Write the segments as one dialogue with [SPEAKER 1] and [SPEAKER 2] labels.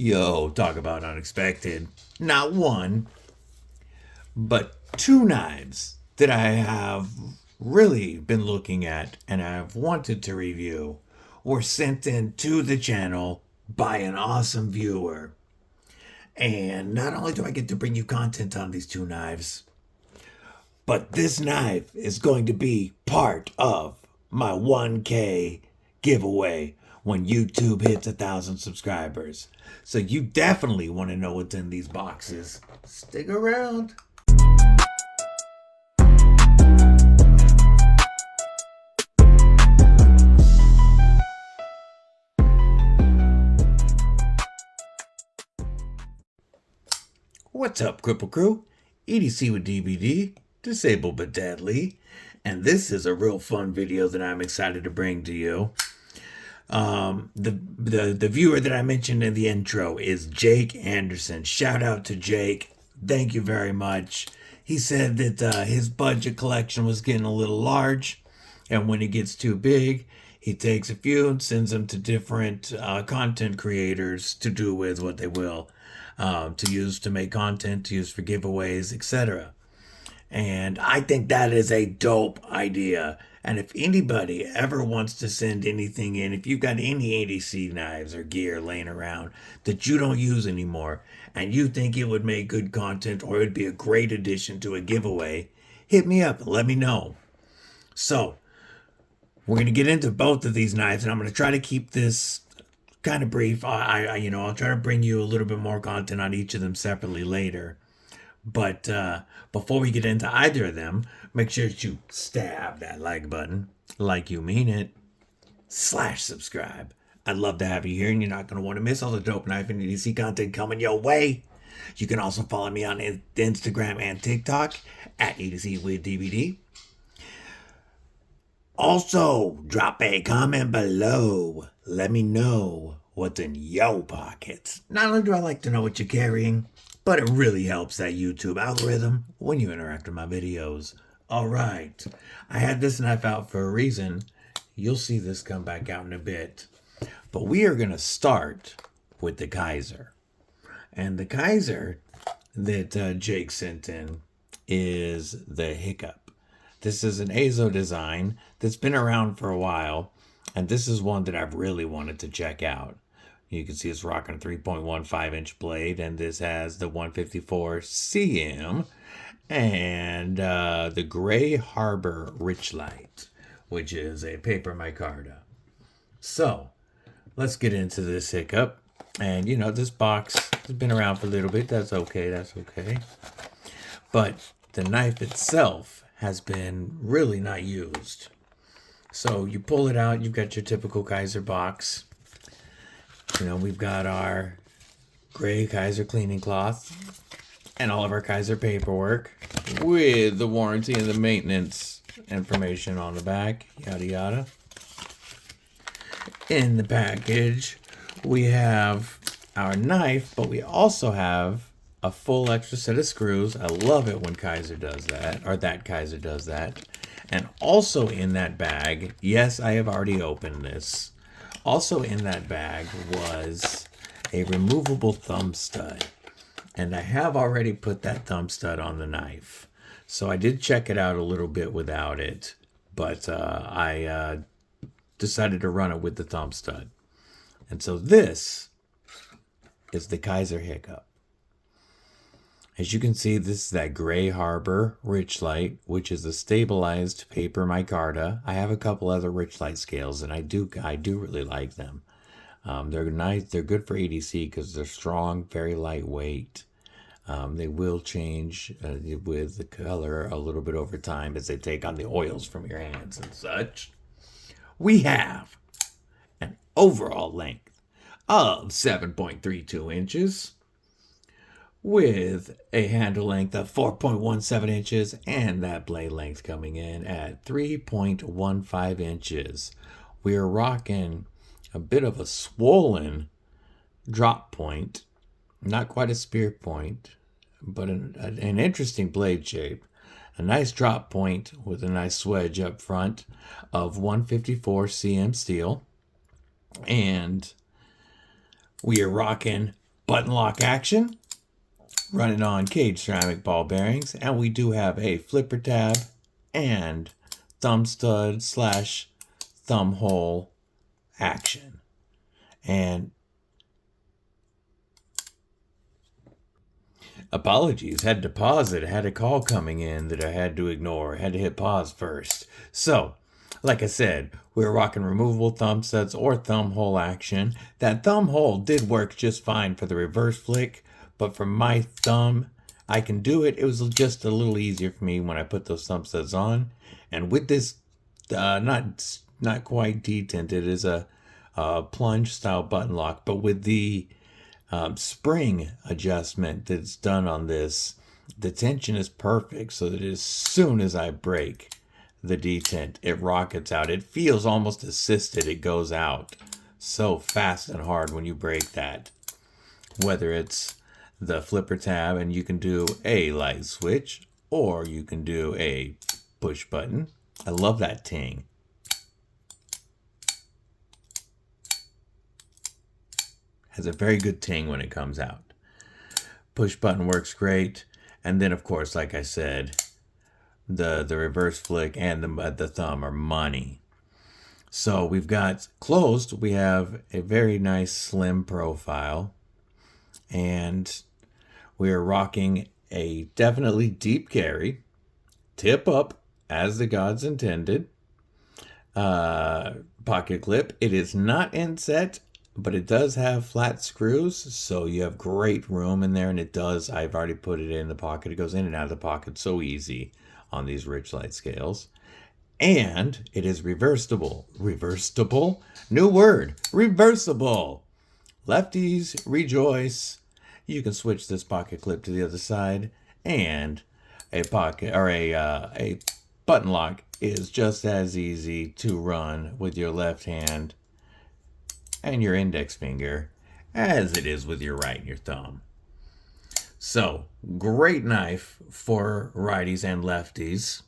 [SPEAKER 1] Yo, talk about unexpected. Not one, but two knives that I have really been looking at and I've wanted to review were sent in to the channel by an awesome viewer. And not only do I get to bring you content on these two knives, but this knife is going to be part of my 1K giveaway when YouTube hits 1,000 subscribers. So you definitely want to know what's in these boxes. Stick around. What's up, Cripple Crew? EDC with DVD, disabled but deadly, and this is a real fun video that I'm excited to bring to you. The viewer that I mentioned in the intro is Jake Anderson. Shout out to Jake. Thank you very much. He said that his budget collection was getting a little large, and when it gets too big, he takes a few and sends them to different content creators to do with what they will. To use to make content, to use for giveaways, etc. And I think that is a dope idea. And if anybody ever wants to send anything in, if you've got any ADC knives or gear laying around that you don't use anymore, and you think it would make good content or it would be a great addition to a giveaway, hit me up and let me know. So, we're going to get into both of these knives, and I'm going to try to keep this kind of brief. I'll try to bring you a little bit more content on each of them separately later. But before we get into either of them, make sure that you stab that like button, like you mean it, /subscribe. I'd love to have you here, and you're not going to want to miss all the dope knife and EDC content coming your way. You can also follow me on Instagram and TikTok at EDC with DVD. Also, drop a comment below. Let me know what's in your pockets. Not only do I like to know what you're carrying, but it really helps that YouTube algorithm when you interact with my videos. Alright, I had this knife out for a reason. You'll see this come back out in a bit. But we are going to start with the Kaiser. And the Kaiser that Jake sent in is the Hic-cup. This is an Azo design that's been around for a while, and this is one that I've really wanted to check out. You can see it's rocking a 3.15 inch blade, and this has the 154 CM and the Gray Harbor Rich Light, which is a paper micarta. So, let's get into this Hic-cup. And this box has been around for a little bit. That's okay. But the knife itself has been really not used. So you pull it out, you've got your typical Kaiser box. We've got our gray Kaiser cleaning cloth and all of our Kaiser paperwork with the warranty and the maintenance information on the back, yada yada. In the package, we have our knife, but we also have a full extra set of screws. I love it when Kaiser does that, or that Kaiser does that. And also in that bag, yes, I have already opened this. Also in that bag was a removable thumb stud. And I have already put that thumb stud on the knife. So I did check it out a little bit without it, but I decided to run it with the thumb stud. And so this is the Kaiser Hic-cup. As you can see, this is that Gray Harbor Rich Light, which is a stabilized paper micarta. I have a couple other Rich Light scales, and I do really like them. They're nice. They're good for ADC because they're strong, very lightweight. They will change with the color a little bit over time as they take on the oils from your hands and such. We have an overall length of 7.32 inches. With a handle length of 4.17 inches and that blade length coming in at 3.15 inches. We are rocking a bit of a swollen drop point, not quite a spear point, but an interesting blade shape. A nice drop point with a nice swedge up front of 154 cm steel. And we are rocking button lock action, running on cage ceramic ball bearings, and we do have a flipper tab and thumb stud / thumb hole action. And apologies, had to pause it. I had a call coming in that I had to ignore. I had to hit pause first. So, like I said, we're rocking removable thumb studs or thumb hole action. That thumb hole did work just fine for the reverse flick, but for my thumb, I can do it. It was just a little easier for me when I put those thumb studs on. And with this, not quite detinted, it is a plunge style button lock, but with the spring adjustment that's done on this, the tension is perfect so that as soon as I break the detent, it rockets out. It feels almost assisted. It goes out so fast and hard when you break that. Whether it's the flipper tab and you can do a light switch or you can do a push button. I love that ting. Has a very good ting when it comes out. Push button works great. And then, of course, like I said, the reverse flick and the thumb are money. So we've got closed. We have a very nice slim profile. And we're rocking a definitely deep carry. Tip up as the gods intended. Pocket clip. It is not inset, but it does have flat screws, so you have great room in there, and it does. I've already put it in the pocket. It goes in and out of the pocket so easy on these Richlite scales. And it is reversible. Reversible? New word. Reversible. Lefties, rejoice. You can switch this pocket clip to the other side, and a pocket or a button lock is just as easy to run with your left hand and your index finger as it is with your right and your thumb. So, great knife for righties and lefties.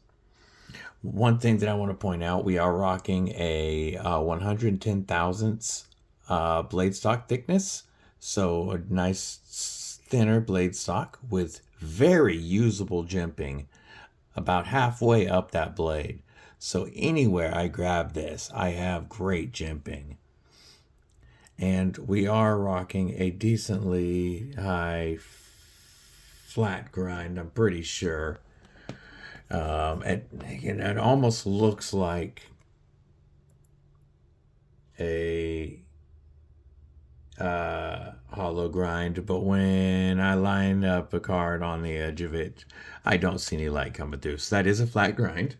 [SPEAKER 1] One thing that I want to point out, we are rocking a 110 thousandths blade stock thickness. So a nice thinner blade stock with very usable jimping about halfway up that blade. So anywhere I grab this, I have great jimping. And we are rocking a decently high flat grind, I'm pretty sure. It almost looks like a hollow grind, but when I line up a card on the edge of it, I don't see any light coming through. So that is a flat grind.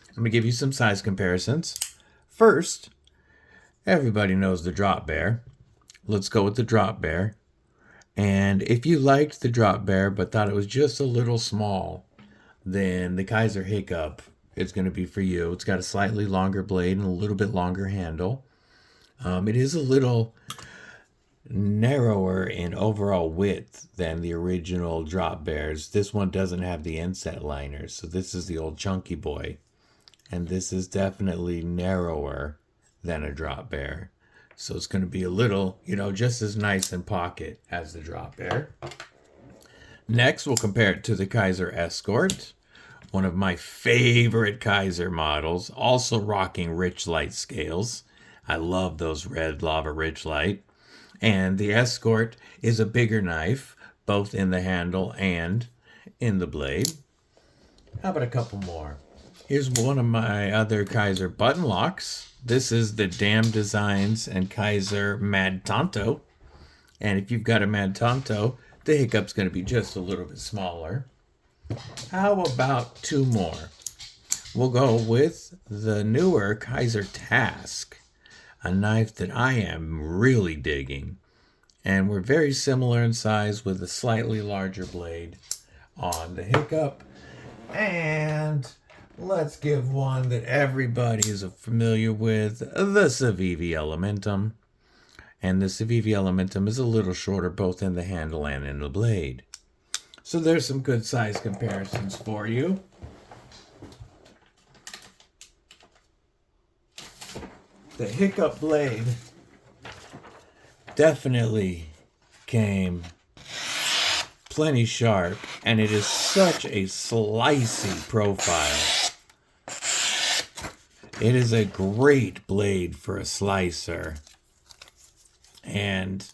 [SPEAKER 1] I'm going to give you some size comparisons. First, everybody knows the drop bear. Let's go with the drop bear. And if you liked the drop bear but thought it was just a little small, then the Kaiser Hic-cup is going to be for you. It's got a slightly longer blade and a little bit longer handle. It is a little narrower in overall width than the original drop bears. This one doesn't have the inset liners, so this is the old chunky boy. And this is definitely narrower than a drop bear. So it's going to be a little, just as nice in pocket as the drop bear. Next, we'll compare it to the Kaiser Escort, one of my favorite Kaiser models, also rocking Richlite scales. I love those red lava Richlite. And the Escort is a bigger knife, both in the handle and in the blade. How about a couple more? Here's one of my other Kaiser button locks. This is the Dam Designs and Kaiser Mad Tonto. And if you've got a Mad Tonto, the Hic-cup's going to be just a little bit smaller. How about two more? We'll go with the newer Kaiser Task, a knife that I am really digging. And we're very similar in size with a slightly larger blade on the Hic-cup. And let's give one that everybody is familiar with, the Civivi Elementum. And the Civivi Elementum is a little shorter both in the handle and in the blade. So there's some good size comparisons for you. The Hic-cup blade definitely came plenty sharp, and it is such a slicey profile. It is a great blade for a slicer. And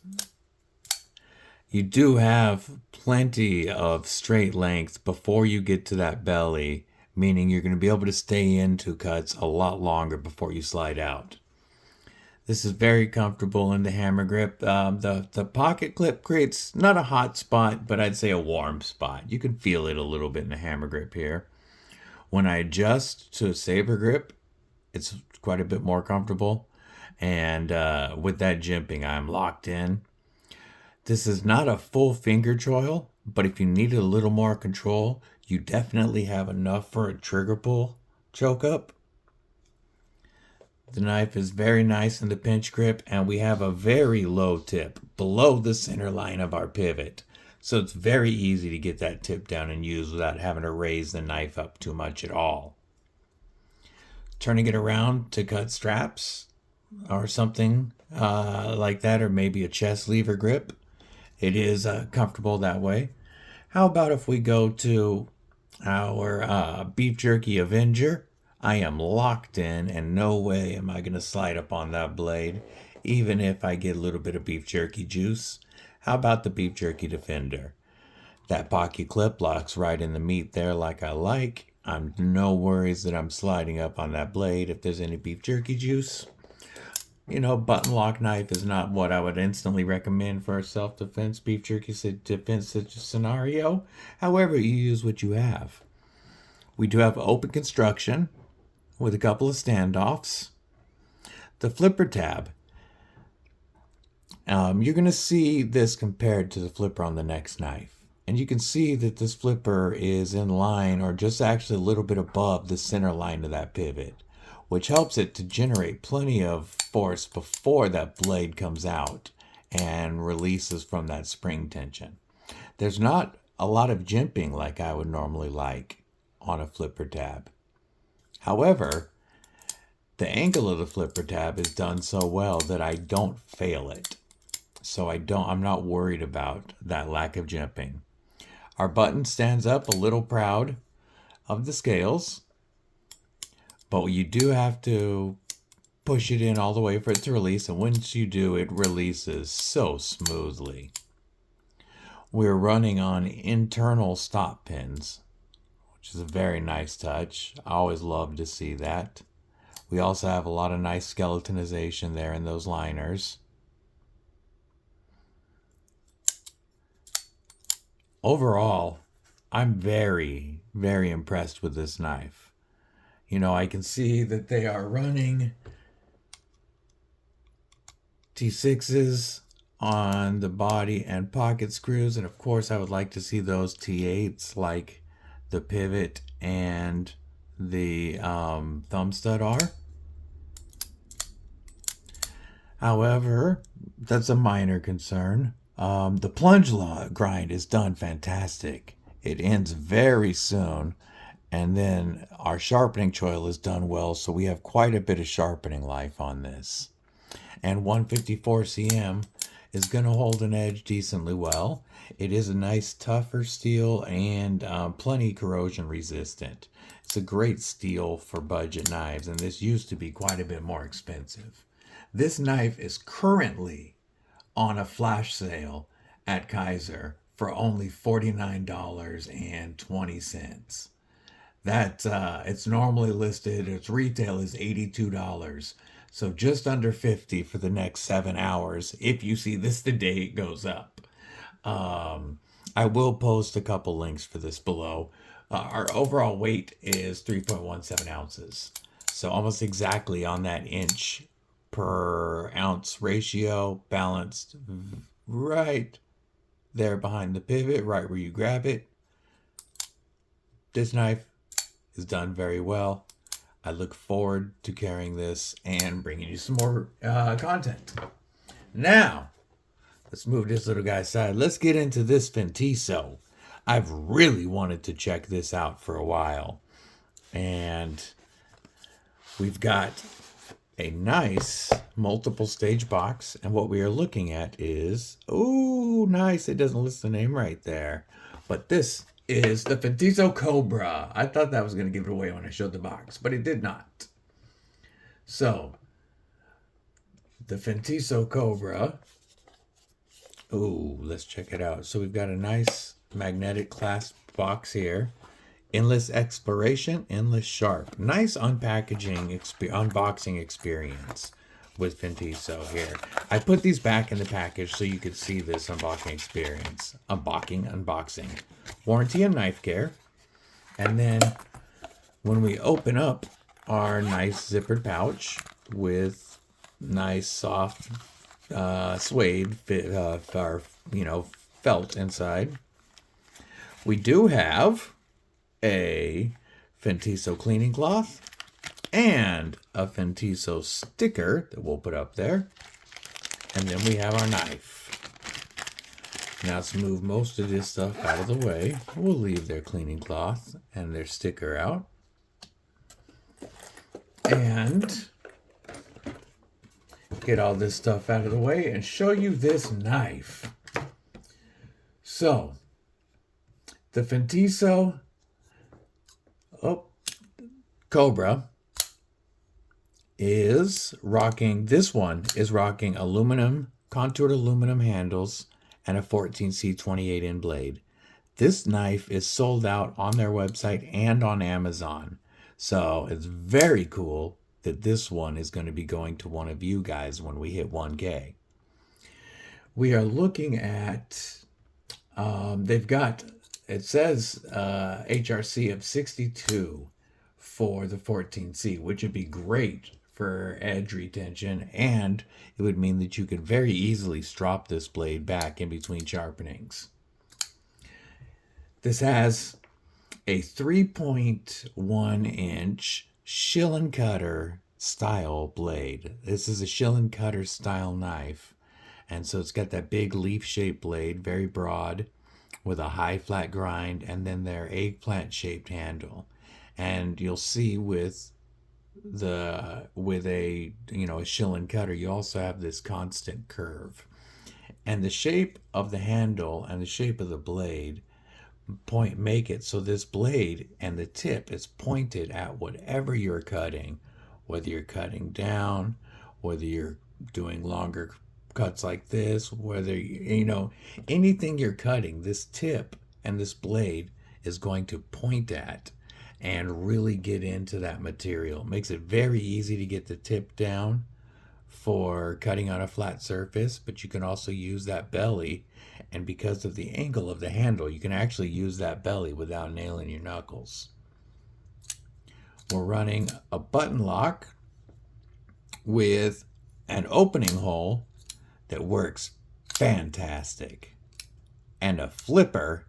[SPEAKER 1] you do have plenty of straight length before you get to that belly, meaning you're going to be able to stay into cuts a lot longer before you slide out. This is very comfortable in the hammer grip. The pocket clip creates not a hot spot, but I'd say a warm spot. You can feel it a little bit in the hammer grip here. When I adjust to a saber grip, it's quite a bit more comfortable. And with that jimping, I'm locked in. This is not a full finger choil, but if you need a little more control, you definitely have enough for a trigger pull choke up. The knife is very nice in the pinch grip, and we have a very low tip below the center line of our pivot. So it's very easy to get that tip down and use without having to raise the knife up too much at all. Turning it around to cut straps or something like that, or maybe a chest lever grip, it is comfortable that way. How about if we go to our beef jerky Avenger? I am locked in, and no way am I going to slide up on that blade, even if I get a little bit of beef jerky juice. How about the beef jerky Defender? That pocket clip locks right in the meat there like I like. I'm no worries that I'm sliding up on that blade if there's any beef jerky juice. You know, button lock knife is not what I would instantly recommend for a self-defense beef jerky defense scenario. However, you use what you have. We do have open construction with a couple of standoffs. The flipper tab. You're going to see this compared to the flipper on the next knife. And you can see that this flipper is in line, or just actually a little bit above the center line of that pivot, which helps it to generate plenty of force before that blade comes out and releases from that spring tension. There's not a lot of jimping like I would normally like on a flipper tab. However, the angle of the flipper tab is done so well that I don't fail it. So I'm not worried about that lack of jimping. Our button stands up a little proud of the scales, but you do have to push it in all the way for it to release, and once you do, it releases so smoothly. We're running on internal stop pins, which is a very nice touch. I always love to see that. We also have a lot of nice skeletonization there in those liners. Overall, I'm very, very impressed with this knife. You know, I can see that they are running T6s on the body and pocket screws, and of course I would like to see those T8s like the pivot and the thumb stud are. However, that's a minor concern. The plunge grind is done fantastic. It ends very soon, and then our sharpening choil is done well, so we have quite a bit of sharpening life on this. And 154 cm is going to hold an edge decently well. It is a nice tougher steel and plenty corrosion resistant. It's a great steel for budget knives, and this used to be quite a bit more expensive. This knife is currently on a flash sale at Kaiser for only $49.20. That it's normally listed, its retail is $82. So just under $50 for the next 7 hours. If you see this the day it goes up. I will post a couple links for this below. Our overall weight is 3.17 ounces. So almost exactly on that inch per ounce ratio, balanced right there behind the pivot, right where you grab it. This knife is done very well. I look forward to carrying this and bringing you some more content. Now, let's move this little guy aside. Let's get into this Ventiso. I've really wanted to check this out for a while. And we've got a nice multiple stage box. And what we are looking at is, oh, nice. It doesn't list the name right there. But this is the Fidgety Cobra. I thought that was going to give it away when I showed the box, but it did not. So, the Fidgety Cobra. Oh, let's check it out. So we've got a nice magnetic clasp box here. Endless exploration, endless sharp. Nice unboxing experience with Fidgety here. I put these back in the package so you could see this unboxing experience. Unboxing. Warranty and knife care. And then when we open up our nice zippered pouch with nice soft suede felt inside, we do have a Fidgety cleaning cloth and a Fidgety sticker that we'll put up there. And then we have our knife. Now let's move most of this stuff out of the way. We'll leave their cleaning cloth and their sticker out. And get all this stuff out of the way and show you this knife. So, the Fidgety Cobra is rocking, this one is rocking contoured aluminum handles and a 14C28N blade. This knife is sold out on their website and on Amazon. So it's very cool that this one is going to be going to one of you guys when we hit 1K. We are looking at, they've got, it says HRC of 62 for the 14C, which would be great for edge retention, and it would mean that you could very easily strop this blade back in between sharpenings. This has a 3.1 inch Schillen cutter style blade. This is a Schillen cutter style knife, and so it's got that big leaf shaped blade, very broad, with a high flat grind, and then their eggplant shaped handle. And you'll see with a Schillen cutter, you also have this constant curve, and the shape of the handle and the shape of the blade make it so this blade and the tip is pointed at whatever you're cutting, whether you're cutting down, whether you're doing longer cuts like this, whether anything you're cutting, this tip and this blade is going to point at and really get into that material. It makes it very easy to get the tip down for cutting on a flat surface, but you can also use that belly, and because of the angle of the handle, you can actually use that belly without nailing your knuckles. We're running a button lock with an opening hole that works fantastic, and a flipper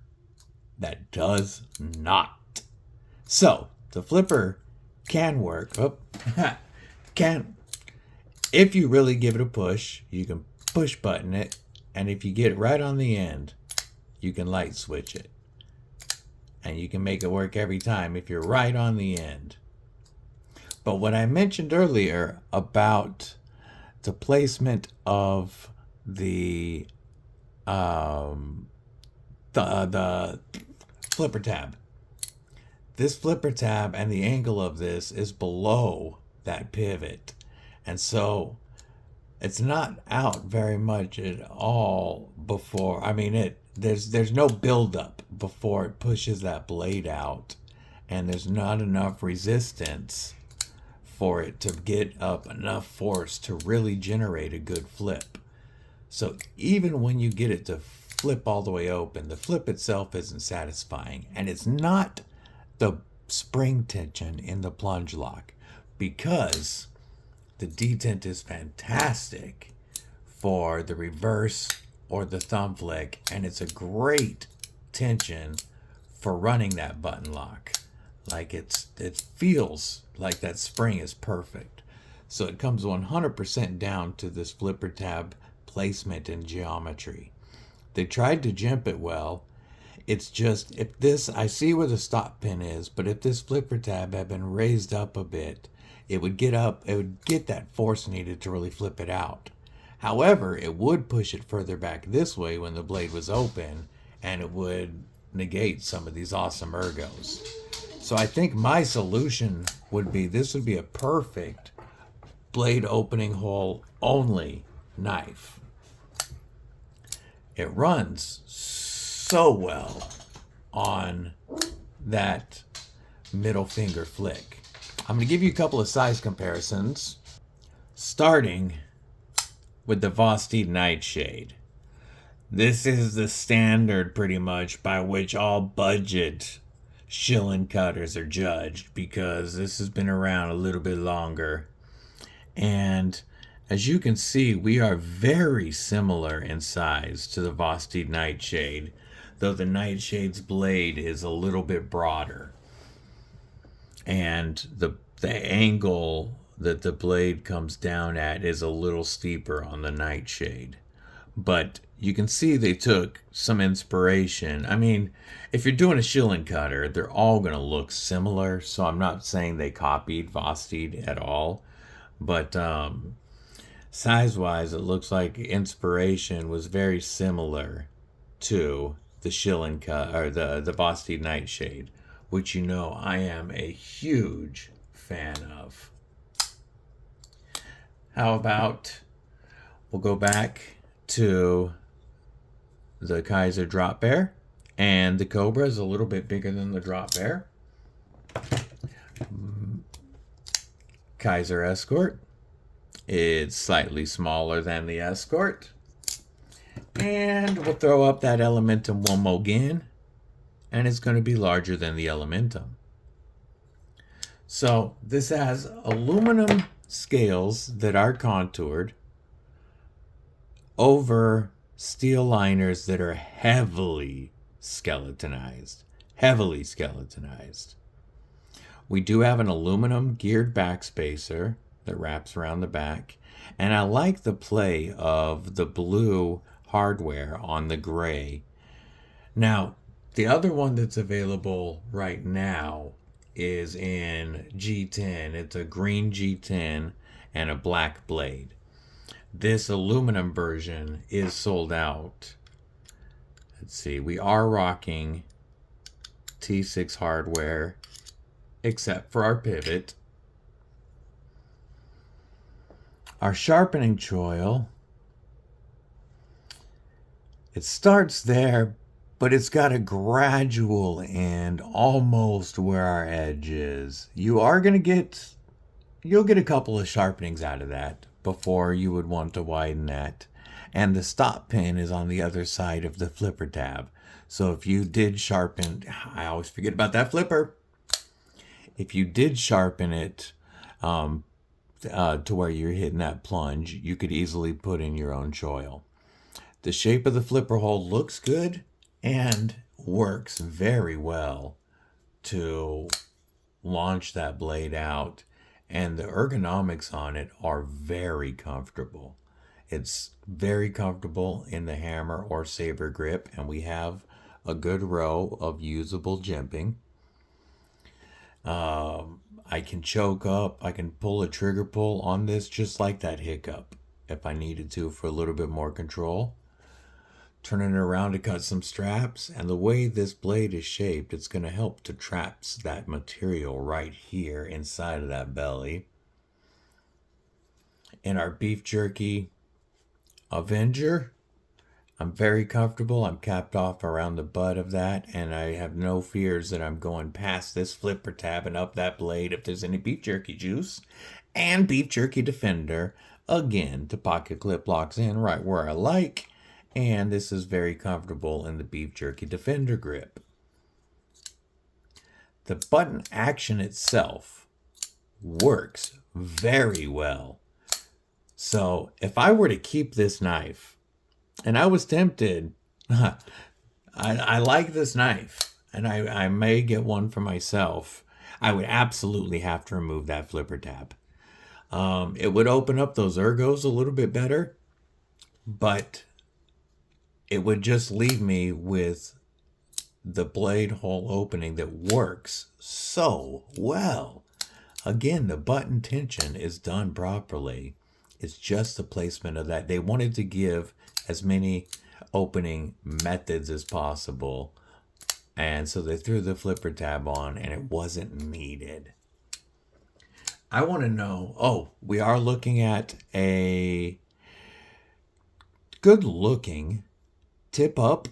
[SPEAKER 1] that does not. So the flipper can work. If you really give it a push, you can push button it, and if you get it right on the end, you can light switch it, and you can make it work every time if you're right on the end. But what I mentioned earlier about the placement of the flipper tab. This flipper tab and the angle of this is below that pivot. And so it's not out very much at all before, there's no buildup before it pushes that blade out. And there's not enough resistance for it to get up enough force to really generate a good flip. So even when you get it to flip all the way open, the flip itself isn't satisfying. And it's not the spring tension in the plunge lock, because the detent is fantastic for the reverse or the thumb flick, and it's a great tension for running that button lock. Like it feels like that spring is perfect. So it comes 100% down to this flipper tab placement and geometry. They tried to jump it well. It's just, I see where the stop pin is, but if this flipper tab had been raised up a bit, it would get up, it would get that force needed to really flip it out. However, it would push it further back this way when the blade was open, and it would negate some of these awesome ergos. So I think my solution would be, this would be a perfect blade opening hole only knife. It runs so well on that middle finger flick. I'm going to give you a couple of size comparisons, starting with the Vosteed Nightshade. This is the standard, pretty much, by which all budget shilling cutters are judged, because this has been around a little bit longer. And as you can see, we are very similar in size to the Vosteed Nightshade, though the Nightshade's blade is a little bit broader. And the angle that the blade comes down at is a little steeper on the Nightshade. But you can see they took some inspiration. I mean, if you're doing a shilling cutter, they're all going to look similar. So I'm not saying they copied Vosteed at all. But size-wise, it looks like inspiration was very similar to the shilling cut, or the Vosteed Nightshade, which you know I am a huge fan of. How about we'll go back to the Kaiser Drop Bear, and the Cobra is a little bit bigger than the Drop Bear. Kaiser Escort, it's slightly smaller than the Escort. And we'll throw up that Elementum one more again, and it's going to be larger than the Elementum. So this has aluminum scales that are contoured over steel liners that are heavily skeletonized. We do have an aluminum geared back spacer that wraps around the back. And I like the play of the blue hardware on the gray. Now, the other one that's available right now is in G10. It's a green G10 and a black blade. This aluminum version is sold out. Let's see, we are rocking T6 hardware, except for our pivot. Our sharpening choil, it starts there, but it's got a gradual end almost where our edge is. You'll get a couple of sharpenings out of that before you would want to widen that. And the stop pin is on the other side of the flipper tab. So if you did sharpen, I always forget about that flipper. If you did sharpen it to where you're hitting that plunge, you could easily put in your own choil. The shape of the flipper hole looks good and works very well to launch that blade out. And the ergonomics on it are very comfortable. It's very comfortable in the hammer or saber grip, and we have a good row of usable jimping. I can choke up, I can pull a trigger pull on this just like that Hic-cup if I needed to for a little bit more control. Turning it around to cut some straps, and the way this blade is shaped, it's going to help to trap that material right here inside of that belly. In our beef jerky Avenger, I'm very comfortable. I'm capped off around the butt of that, and I have no fears that I'm going past this flipper tab and up that blade if there's any beef jerky juice. And beef jerky Defender, again, the pocket clip locks in right where I like. And this is very comfortable in the beef jerky Defender grip. The button action itself works very well. So if I were to keep this knife, and I was tempted, I like this knife, and I may get one for myself, I would absolutely have to remove that flipper tab. It would open up those ergos a little bit better, but it would just leave me with the blade hole opening that works so well. Again, the button tension is done properly. It's just the placement of that. They wanted to give as many opening methods as possible. And so they threw the flipper tab on and it wasn't needed. I want to know, we are looking at a good looking tip up,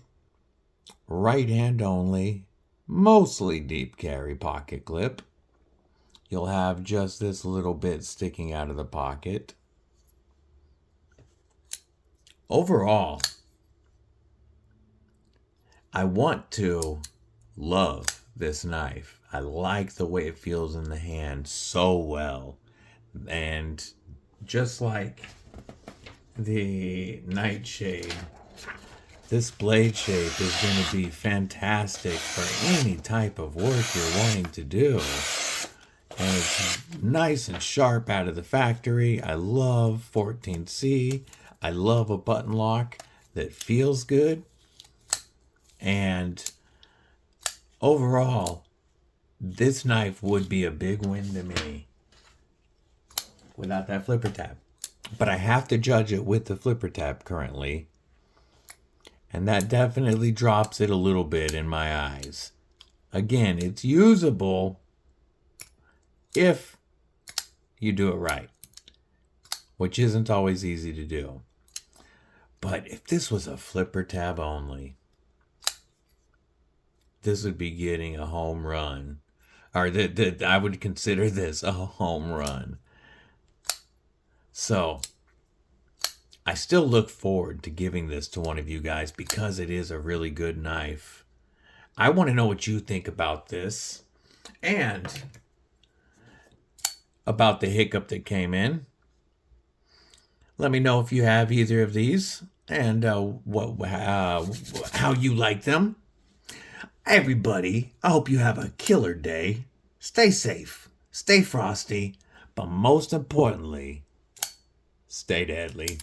[SPEAKER 1] right hand only, mostly deep carry pocket clip. You'll have just this little bit sticking out of the pocket. Overall, I want to love this knife. I like the way it feels in the hand so well. And just like the Nightshade, this blade shape is going to be fantastic for any type of work you're wanting to do. And it's nice and sharp out of the factory. I love 14C. I love a button lock that feels good. And overall, this knife would be a big win to me without that flipper tab. But I have to judge it with the flipper tab currently. And that definitely drops it a little bit in my eyes. Again, it's usable if you do it right, which isn't always easy to do. But if this was a flipper tab only, this would be getting a home run. Or I would consider this a home run. So I still look forward to giving this to one of you guys because it is a really good knife. I want to know what you think about this and about the Hic-cup that came in. Let me know if you have either of these and how you like them. Everybody, I hope you have a killer day. Stay safe, stay frosty, but most importantly, stay deadly.